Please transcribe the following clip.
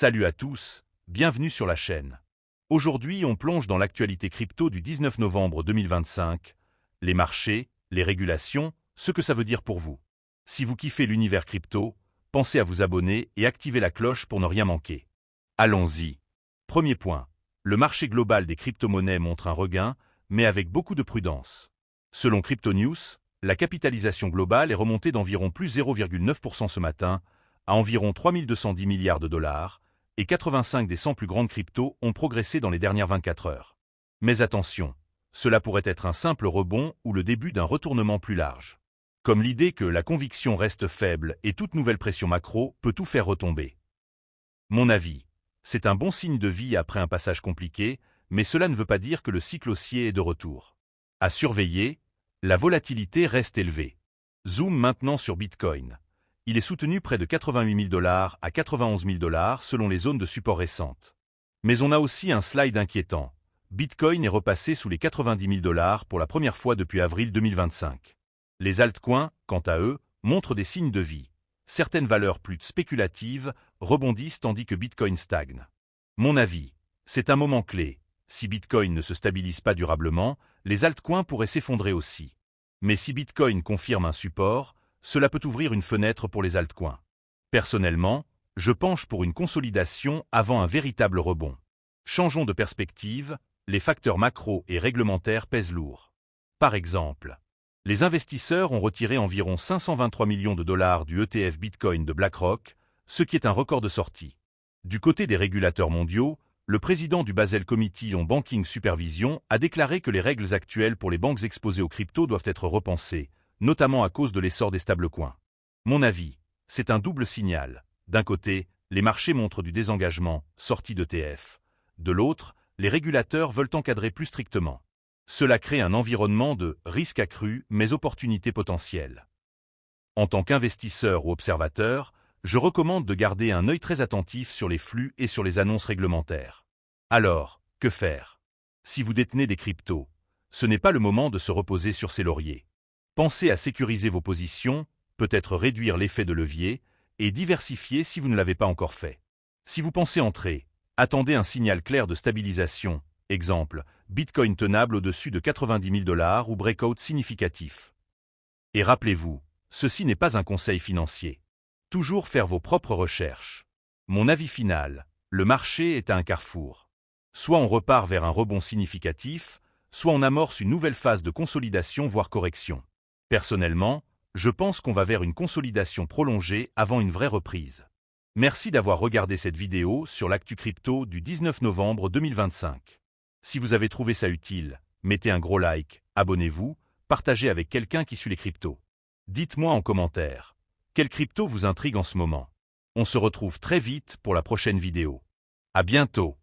Salut à tous, bienvenue sur la chaîne. Aujourd'hui, on plonge dans l'actualité crypto du 19 novembre 2025, les marchés, les régulations, ce que ça veut dire pour vous. Si vous kiffez l'univers crypto, pensez à vous abonner et activer la cloche pour ne rien manquer. Allons-y. Premier point, le marché global des crypto-monnaies montre un regain, mais avec beaucoup de prudence. Selon CryptoNews, la capitalisation globale est remontée d'environ plus 0,9% ce matin, à environ 3210 milliards de dollars, et 85 des 100 plus grandes cryptos ont progressé dans les dernières 24 heures. Mais attention, cela pourrait être un simple rebond ou le début d'un retournement plus large. Comme l'idée que la conviction reste faible et toute nouvelle pression macro peut tout faire retomber. Mon avis, c'est un bon signe de vie après un passage compliqué, mais cela ne veut pas dire que le cycle haussier est de retour. À surveiller, la volatilité reste élevée. Zoom maintenant sur Bitcoin. Il est soutenu près de 88 000 dollars à 91 000 dollars selon les zones de support récentes. Mais on a aussi un slide inquiétant. Bitcoin est repassé sous les 90 000 dollars pour la première fois depuis avril 2025. Les altcoins, quant à eux, montrent des signes de vie. Certaines valeurs plus spéculatives rebondissent tandis que Bitcoin stagne. Mon avis, c'est un moment clé. Si Bitcoin ne se stabilise pas durablement, les altcoins pourraient s'effondrer aussi. Mais si Bitcoin confirme un support, cela peut ouvrir une fenêtre pour les altcoins. Personnellement, je penche pour une consolidation avant un véritable rebond. Changeons de perspective, les facteurs macro et réglementaires pèsent lourd. Par exemple, les investisseurs ont retiré environ 523 millions de dollars du ETF Bitcoin de BlackRock, ce qui est un record de sortie. Du côté des régulateurs mondiaux, le président du Basel Committee on Banking Supervision a déclaré que les règles actuelles pour les banques exposées aux cryptos doivent être repensées, notamment à cause de l'essor des stablecoins. Mon avis, c'est un double signal. D'un côté, les marchés montrent du désengagement, sortie d'ETF. De l'autre, les régulateurs veulent encadrer plus strictement. Cela crée un environnement de risque accru mais opportunité potentielle. En tant qu'investisseur ou observateur, je recommande de garder un œil très attentif sur les flux et sur les annonces réglementaires. Alors, que faire? Si vous détenez des cryptos, ce n'est pas le moment de se reposer sur ses lauriers. Pensez à sécuriser vos positions, peut-être réduire l'effet de levier, et diversifier si vous ne l'avez pas encore fait. Si vous pensez entrer, attendez un signal clair de stabilisation, exemple, Bitcoin tenable au-dessus de 90 000 dollars ou breakout significatif. Et rappelez-vous, ceci n'est pas un conseil financier. Toujours faire vos propres recherches. Mon avis final, le marché est à un carrefour. Soit on repart vers un rebond significatif, soit on amorce une nouvelle phase de consolidation voire correction. Personnellement, je pense qu'on va vers une consolidation prolongée avant une vraie reprise. Merci d'avoir regardé cette vidéo sur l'actu crypto du 19 novembre 2025. Si vous avez trouvé ça utile, mettez un gros like, abonnez-vous, partagez avec quelqu'un qui suit les cryptos. Dites-moi en commentaire, quelle crypto vous intrigue en ce moment? On se retrouve très vite pour la prochaine vidéo. À bientôt.